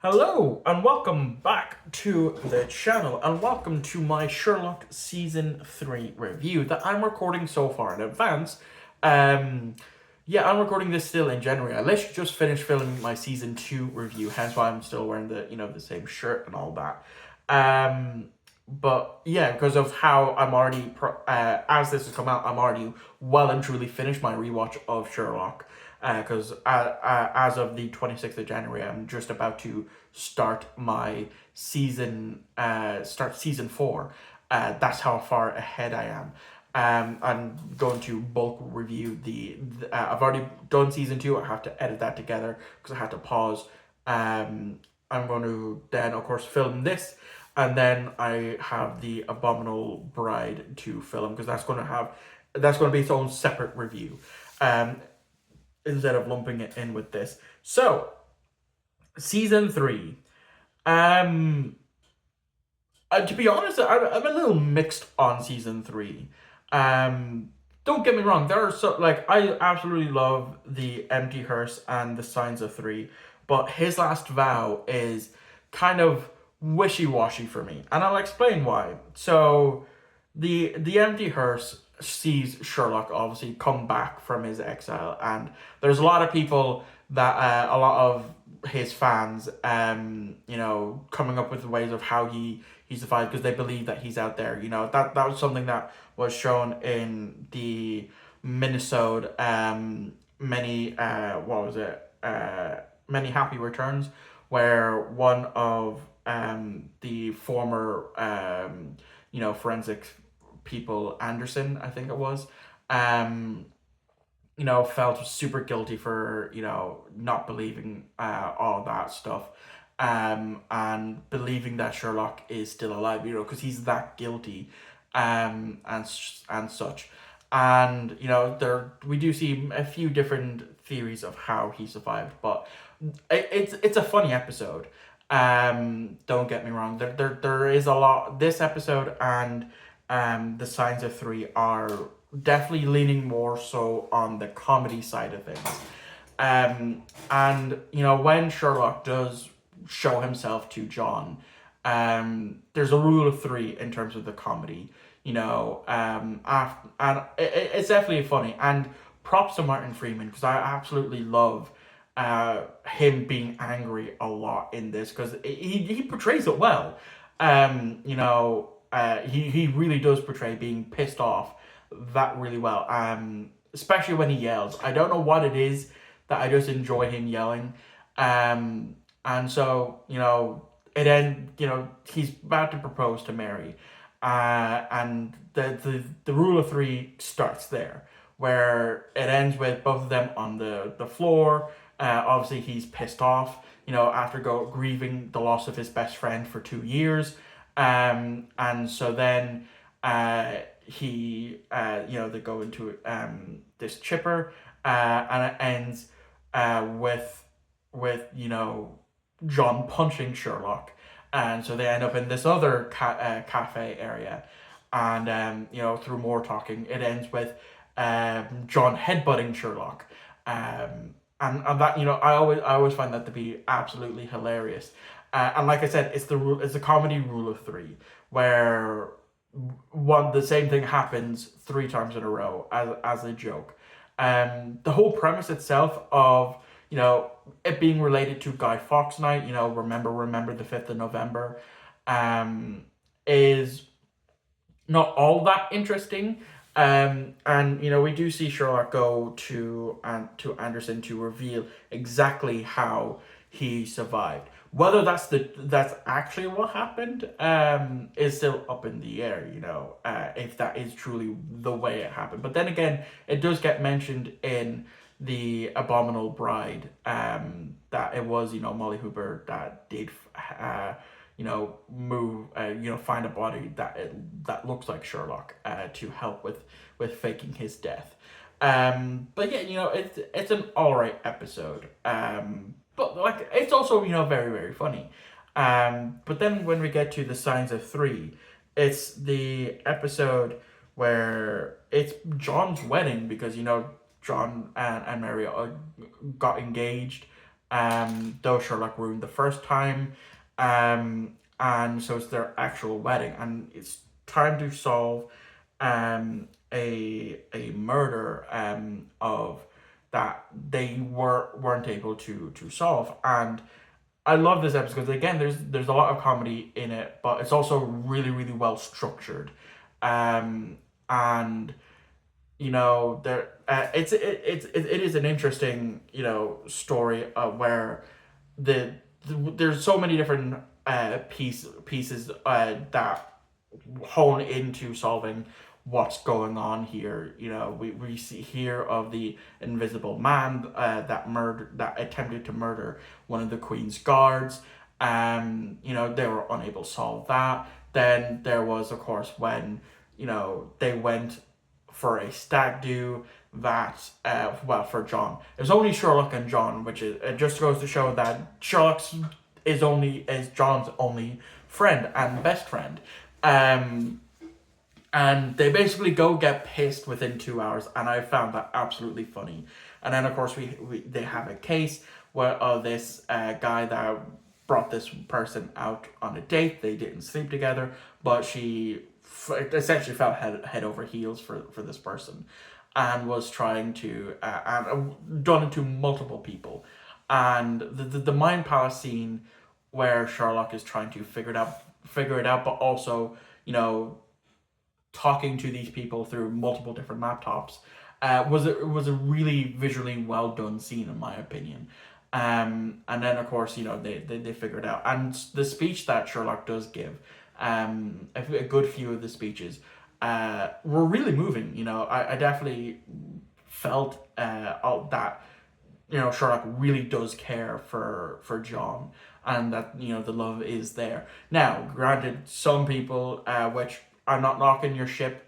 Hello and welcome back to the channel and welcome to my Sherlock Season 3 review that I'm recording so far in advance. Um, I'm recording this still in January. I literally just finished filming my Season 2 review, hence why I'm still wearing the same shirt and all that. But yeah, because of how I'm already, as this has come out, I'm already well and truly finished my rewatch of Sherlock. Because as of the 26th of January, I'm just about to start my start season 4. That's how far ahead I am. I'm going to bulk review I've already done season 2. I have to edit that together because I had to pause. I'm going to then, of course, film this, and then I have the Abominable Bride to film because that's going to be its own separate review. Um, Instead of lumping it in with this. So, season 3. Um, to be honest, I'm a little mixed on season 3. Don't get me wrong. There are I absolutely love the Empty Hearse and the Signs of 3, but his last vow is kind of wishy-washy for me, and I'll explain why. So, the Empty Hearse sees Sherlock obviously come back from his exile, and there's a lot of people that a lot of his fans, coming up with ways of how he survived because they believe that he's out there. That was something that was shown in the Minnesota many what was it many happy returns, where one of the former forensic people, Anderson, I think it was, um felt super guilty for, not believing all that stuff, and believing that Sherlock is still alive, because he's that guilty, and such. And, there we do see a few different theories of how he survived, but it's a funny episode. Don't get me wrong. There is a lot. This episode and the Signs of 3 are definitely leaning more so on the comedy side of things. And when Sherlock does show himself to John, there's a rule of 3 in terms of the comedy. And it's definitely funny. And props to Martin Freeman because I absolutely love him being angry a lot in this because he portrays it well. He really does portray being pissed off that really well. Especially when he yells. I don't know what it is that I just enjoy him yelling. And so he's about to propose to Mary, and the rule of 3 starts there, where it ends with both of them on the floor. Obviously, he's pissed off, after grieving the loss of his best friend for 2 years. And so then they go into this chipper, and it ends with John punching Sherlock, and so they end up in this other cafe area, and through more talking, it ends with John headbutting Sherlock, and that I always find that to be absolutely hilarious. And like I said, it's the comedy rule of 3, where the same thing happens 3 times in a row as a joke. The whole premise itself of it being related to Guy Fawkes Night, remember the 5th of November, is not all that interesting. And we do see Sherlock go to Anderson to reveal exactly how he survived. Whether that's actually what happened is still up in the air. If that is truly the way it happened. But then again, it does get mentioned in the Abominable Bride, that it was Molly Hooper that did move, find a body that looks like Sherlock, to help with faking his death. But yeah, it's an alright episode. But like it's also very, very funny. But then when we get to the Signs of 3, it's the episode where it's John's wedding because John and Mary got engaged, though Sherlock ruined the first time. And so it's their actual wedding, and it's trying to solve a murder of that they weren't able to solve. And I love this episode because again, there's a lot of comedy in it, but it's also really really well structured, and there it is an interesting story where there's so many different pieces that hone into solving what's going on here. We see here of the invisible man that attempted to murder one of the queen's guards. They were unable to solve that. Then there was, of course, when they went for a stag do that for John. There's only Sherlock and John, which it just goes to show that Sherlock's is John's only friend and best friend. And they basically go get pissed within 2 hours, and I found that absolutely funny. And then of course they have a case where this guy that brought this person out on a date. They didn't sleep together, but she essentially fell head over heels for this person, and was trying to done it to multiple people. And the mind palace scene where Sherlock is trying to figure it out, but also talking to these people through multiple different laptops was a really visually well done scene in my opinion. And then of course they figure it out, and the speech that Sherlock does give, a good few of the speeches were really moving. I definitely felt that Sherlock really does care for John, and that the love is there. Now, granted, some people, which I'm not knocking your ship,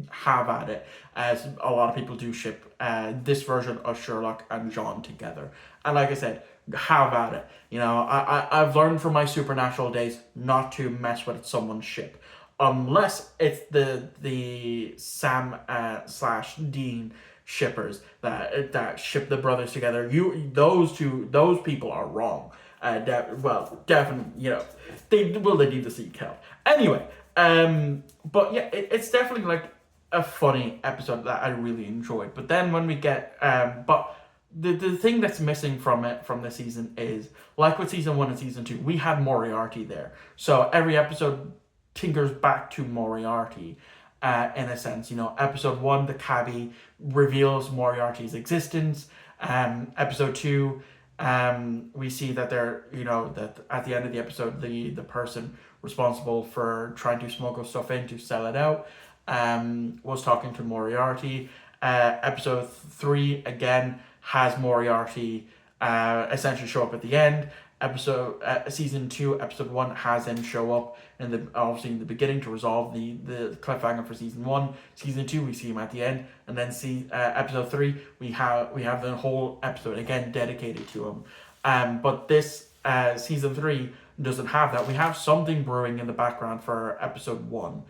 have at it, as a lot of people do ship this version of Sherlock and John together. And like I said, have at it. I've learned from my supernatural days not to mess with someone's ship, unless it's the Sam slash Dean shippers that ship the brothers together. Those people are wrong. Definitely, they need to seek help. Anyway, but yeah, it's definitely like a funny episode that I really enjoyed. But then when we get, but the thing that's missing from this season is, like with season 1 and season 2, we had Moriarty there. So every episode tinkers back to Moriarty. In a sense, episode 1, the cabbie reveals Moriarty's existence. Episode 2, we see that that at the end of the episode, the person responsible for trying to smuggle stuff in to sell it out was talking to Moriarty. Episode 3 again has Moriarty essentially show up at the end. Season 2, episode 1 has him show up obviously in the beginning to resolve the cliffhanger for season 1. Season 2, we see him at the end, and then episode 3, we have the whole episode again dedicated to him. But this season 3 doesn't have that. We have something brewing in the background for episode 1,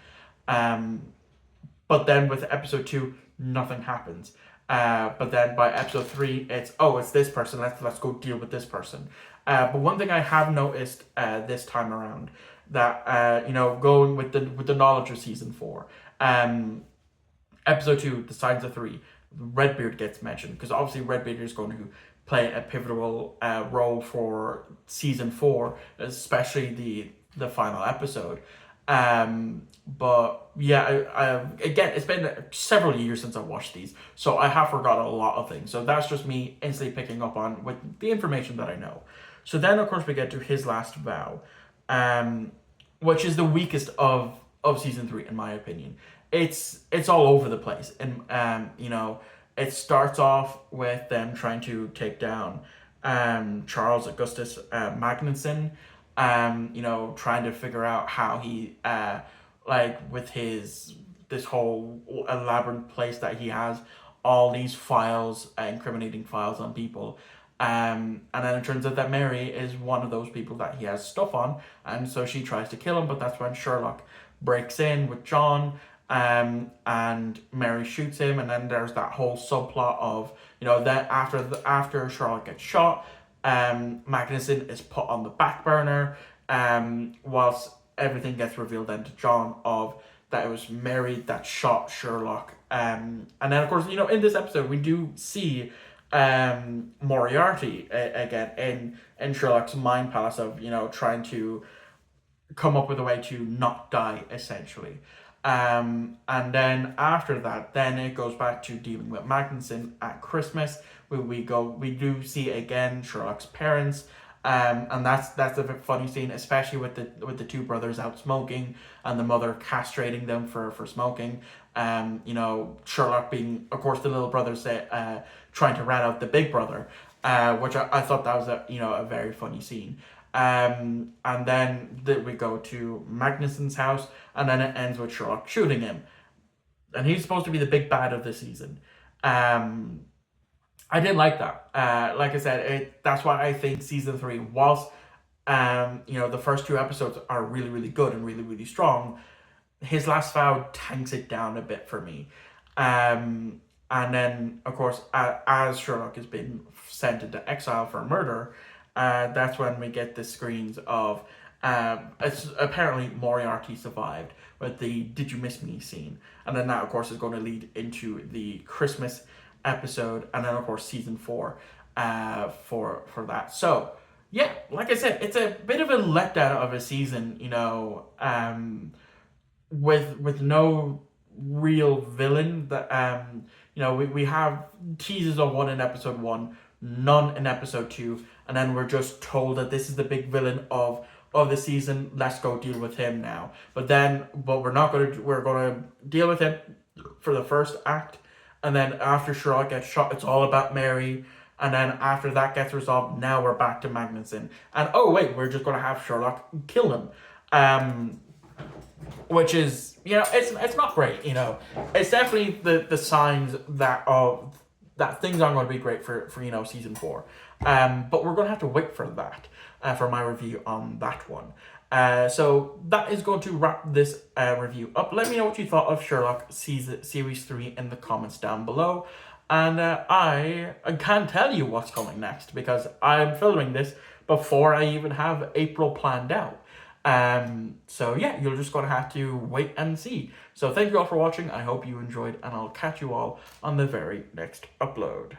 but then with episode 2, nothing happens. But then by episode 3, it's this person. Let's go deal with this person. But one thing I have noticed this time around, that going with the knowledge of season 4, episode 2, the Signs of 3, Redbeard gets mentioned, because obviously Redbeard is going to play a pivotal role for season 4, especially the final episode. But yeah, again, it's been several years since I watched these, so I have forgotten a lot of things. So that's just me instantly picking up on with the information that I know. So then, of course, we get to His Last Vow, which is the weakest of season 3 in my opinion. It's all over the place, and it starts off with them trying to take down Charles Augustus Magnuson. Trying to figure out how he with this whole elaborate place that he has all these files, incriminating files on people. And then it turns out that Mary is one of those people that he has stuff on, and so she tries to kill him, but that's when Sherlock breaks in with John, and Mary shoots him, and then there's that whole subplot of that after Sherlock gets shot, Magnuson is put on the back burner, whilst everything gets revealed then to John of that it was Mary that shot Sherlock. And then of course, in this episode we do see Moriarty again in Sherlock's mind palace of trying to come up with a way to not die, essentially. And then after that, then it goes back to dealing with Magnuson at Christmas. We do see again Sherlock's parents, and that's a funny scene, especially with the two brothers out smoking and the mother castrating them for smoking. Sherlock being, of course, the little brother trying to rat out the big brother, which I thought that was a very funny scene. And then we go to Magnuson's house, and then it ends with Sherlock shooting him, and he's supposed to be the big bad of the season. I didn't like that. Like I said, that's why I think season 3, whilst the first 2 episodes are really really good and really really strong, his last vow tanks it down a bit for me. And then, of course, as Sherlock has been sent into exile for murder, that's when we get the screens of it's apparently Moriarty survived with the "Did you miss me?" scene, and then that, of course, is going to lead into the Christmas episode, and then of course season 4 for that. So yeah, like I said, it's a bit of a letdown of a season, with no real villain. That we have teasers of one in episode 1, none in episode 2, and then we're just told that this is the big villain of the season. Let's go deal with him now. But we're gonna deal with him for the first act, and then after Sherlock gets shot, it's all about Mary. And then after that gets resolved, now we're back to Magnuson. And oh wait, we're just gonna have Sherlock kill him. Which is, it's not great. It's definitely the signs that things aren't going to be great for season 4. But we're going to have to wait for that, for my review on that one. So that is going to wrap this review up. Let me know what you thought of Sherlock Series 3 in the comments down below. And I can't tell you what's coming next, because I'm filming this before I even have April planned out. So yeah, you're just going to have to wait and see. So thank you all for watching. I hope you enjoyed, and I'll catch you all on the very next upload.